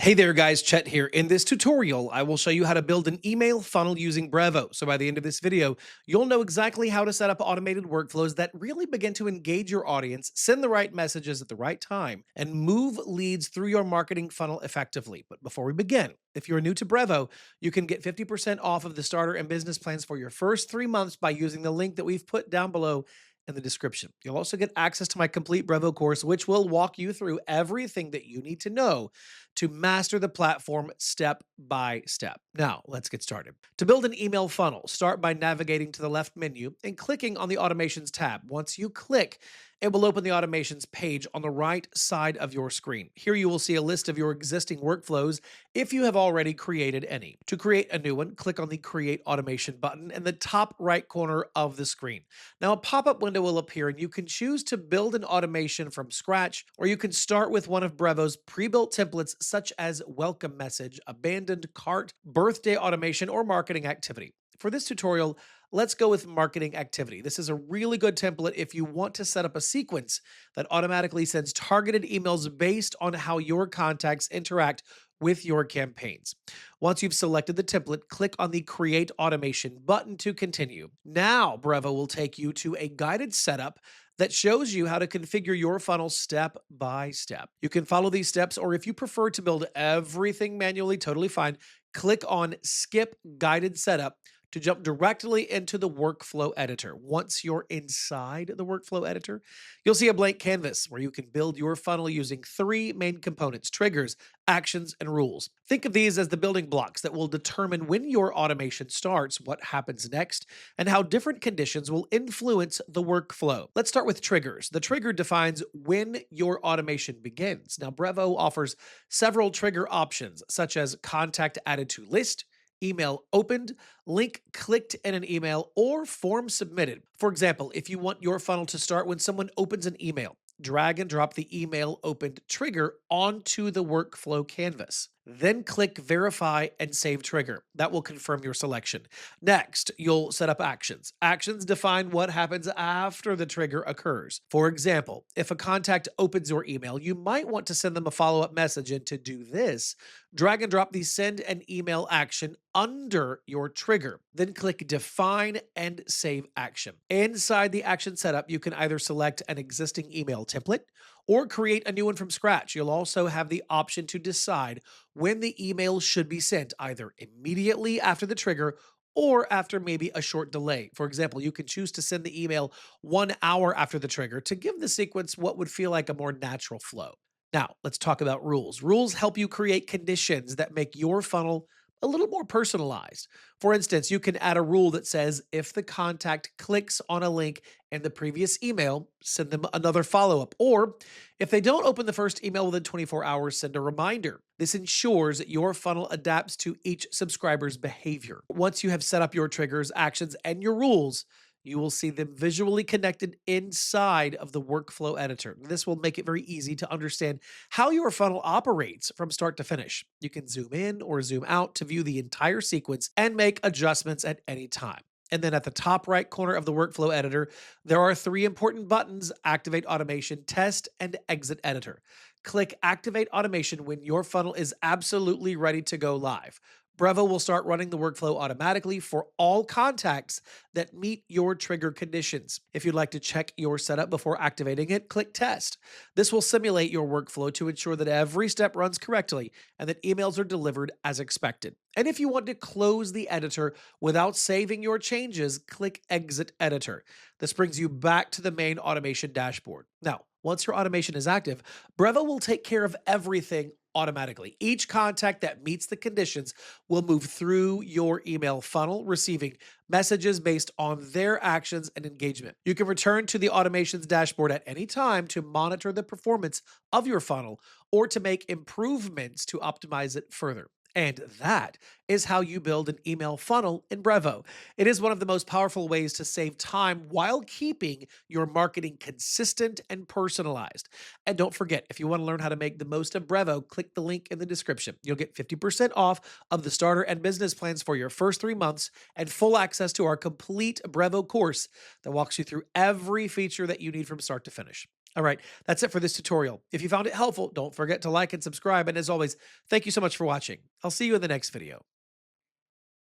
Hey there guys, Chet here. In this tutorial, I will show you how to build an email funnel using Brevo. So by the end of this video, you'll know exactly how to set up automated workflows that really begin to engage your audience, send the right messages at the right time, and move leads through your marketing funnel effectively. But before we begin, if you're new to Brevo, you can get 50% off of the starter and business plans for your first 3 months by using the link that we've put down below in the description. You'll also get access to my complete Brevo course, which will walk you through everything that you need to know to master the platform step by step. Now, let's get started. To build an email funnel, start by navigating to the left menu and clicking on the Automations tab. Once you click, it will open the Automations page on the right side of your screen. Here you will see a list of your existing workflows if you have already created any. To create a new one, click on the Create Automation button in the top right corner of the screen. Now, a pop-up window will appear and you can choose to build an automation from scratch, or you can start with one of Brevo's pre-built templates such as welcome message, abandoned cart, birthday automation, or marketing activity. For this tutorial, let's go with marketing activity. This is a really good template if you want to set up a sequence that automatically sends targeted emails based on how your contacts interact with your campaigns. Once you've selected the template, click on the Create Automation button to continue. Now, Brevo will take you to a guided setup that shows you how to configure your funnel step by step. You can follow these steps, or if you prefer to build everything manually, totally fine. Click on Skip Guided Setup to jump directly into the workflow editor. Once you're inside the workflow editor, you'll see a blank canvas where you can build your funnel using three main components: triggers, actions, and rules. Think of these as the building blocks that will determine when your automation starts, what happens next, and how different conditions will influence the workflow. Let's start with triggers. The trigger defines when your automation begins. Now, Brevo offers several trigger options, such as contact added to list, email opened, link clicked in an email, or form submitted. For example, if you want your funnel to start when someone opens an email, drag and drop the email opened trigger onto the workflow canvas. Then click verify and save trigger. That will confirm your selection. Next, you'll set up actions. Actions define what happens after the trigger occurs. For example, if a contact opens your email, you might want to send them a follow-up message. And to do this, drag and drop the send an email action under your trigger. Then click define and save action. Inside the action setup, you can either select an existing email template or create a new one from scratch. You'll also have the option to decide when the email should be sent, either immediately after the trigger or after maybe a short delay. For example, you can choose to send the email 1 hour after the trigger to give the sequence what would feel like a more natural flow. Now, let's talk about rules. Rules help you create conditions that make your funnel a little more personalized. For instance, you can add a rule that says if the contact clicks on a link in the previous email, send them another follow-up. Or if they don't open the first email within 24 hours, send a reminder. This ensures that your funnel adapts to each subscriber's behavior. Once you have set up your triggers, actions, and your rules, you will see them visually connected inside of the workflow editor. This will make it very easy to understand how your funnel operates from start to finish. You can zoom in or zoom out to view the entire sequence and make adjustments at any time. And then at the top right corner of the workflow editor, there are three important buttons: Activate Automation, Test, and Exit Editor. Click Activate Automation when your funnel is absolutely ready to go live. Brevo will start running the workflow automatically for all contacts that meet your trigger conditions. If you'd like to check your setup before activating it, click Test. This will simulate your workflow to ensure that every step runs correctly and that emails are delivered as expected. And if you want to close the editor without saving your changes, click Exit Editor. This brings you back to the main automation dashboard. Now, once your automation is active, Brevo will take care of everything automatically. Each contact that meets the conditions will move through your email funnel, receiving messages based on their actions and engagement. You can return to the automations dashboard at any time to monitor the performance of your funnel or to make improvements to optimize it further. And that is how you build an email funnel in Brevo. It is one of the most powerful ways to save time while keeping your marketing consistent and personalized. And don't forget, if you want to learn how to make the most of Brevo, click the link in the description. You'll get 50% off of the starter and business plans for your first 3 months and full access to our complete Brevo course that walks you through every feature that you need from start to finish. All right, that's it for this tutorial. If you found it helpful, don't forget to like and subscribe. And as always, thank you so much for watching. I'll see you in the next video.